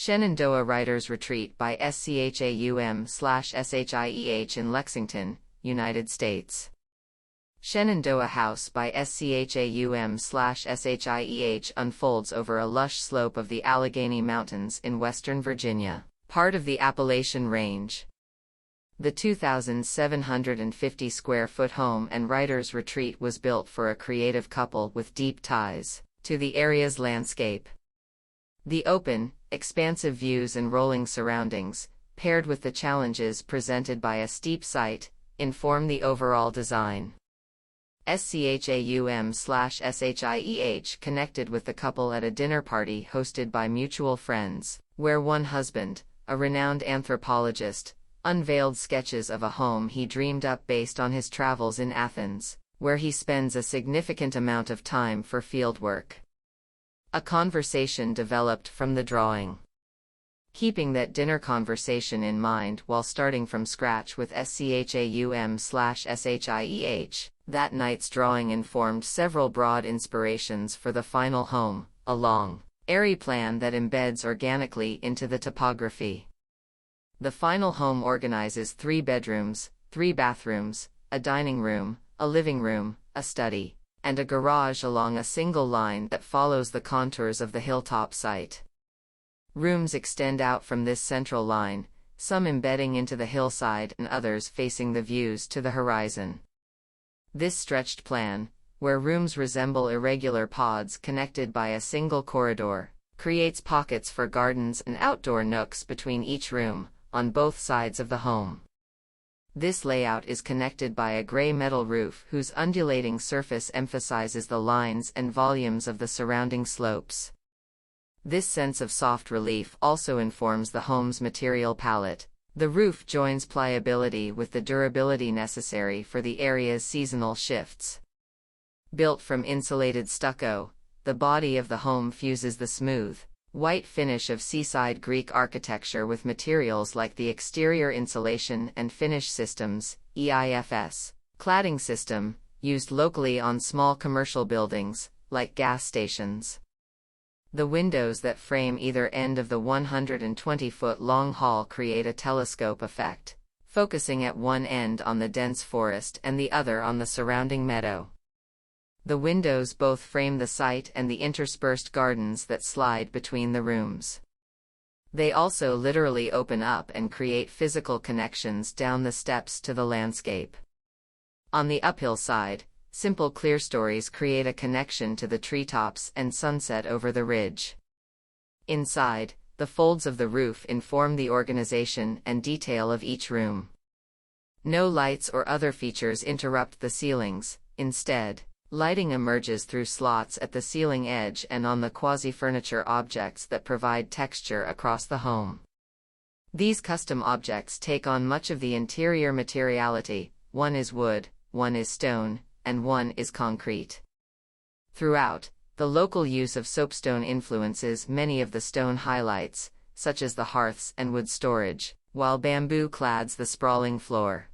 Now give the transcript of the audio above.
Shenandoah Writers Retreat by Schaum/Shieh in Lexington, United States. Shenandoah House by Schaum/Shieh unfolds over a lush slope of the Allegheny Mountains in western Virginia, part of the Appalachian Range. The 2,750-square-foot home and writer's retreat was built for a creative couple with deep ties to the area's landscape. The open, expansive views and rolling surroundings, paired with the challenges presented by a steep site, inform the overall design. Schaum/Shieh connected with the couple at a dinner party hosted by mutual friends, where one husband, a renowned anthropologist, unveiled sketches of a home he dreamed up based on his travels in Athens, where he spends a significant amount of time for fieldwork. A conversation developed from the drawing. Keeping that dinner conversation in mind while starting from scratch with Schaum/Shieh, that night's drawing informed several broad inspirations for the final home, a long, airy plan that embeds organically into the topography. The final home organizes 3 bedrooms, 3 bathrooms, a dining room, a living room, a study, and a garage along a single line that follows the contours of the hilltop site. Rooms extend out from this central line, some embedding into the hillside and others facing the views to the horizon. This stretched plan, where rooms resemble irregular pods connected by a single corridor, creates pockets for gardens and outdoor nooks between each room, on both sides of the home. This layout is connected by a gray metal roof whose undulating surface emphasizes the lines and volumes of the surrounding slopes. This sense of soft relief also informs the home's material palette. The roof joins pliability with the durability necessary for the area's seasonal shifts. Built from insulated stucco, the body of the home fuses the smooth, white finish of seaside Greek architecture with materials like the exterior insulation and finish systems, EIFS, cladding system, used locally on small commercial buildings, like gas stations. The windows that frame either end of the 120-foot-long hall create a telescope effect, focusing at one end on the dense forest and the other on the surrounding meadow. The windows both frame the site and the interspersed gardens that slide between the rooms. They also literally open up and create physical connections down the steps to the landscape. On the uphill side, simple clerestories create a connection to the treetops and sunset over the ridge. Inside, the folds of the roof inform the organization and detail of each room. No lights or other features interrupt the ceilings. Instead, lighting emerges through slots at the ceiling edge and on the quasi-furniture objects that provide texture across the home. These custom objects take on much of the interior materiality. One is wood, one is stone, and one is concrete. Throughout, the local use of soapstone influences many of the stone highlights, such as the hearths and wood storage, while bamboo clads the sprawling floor.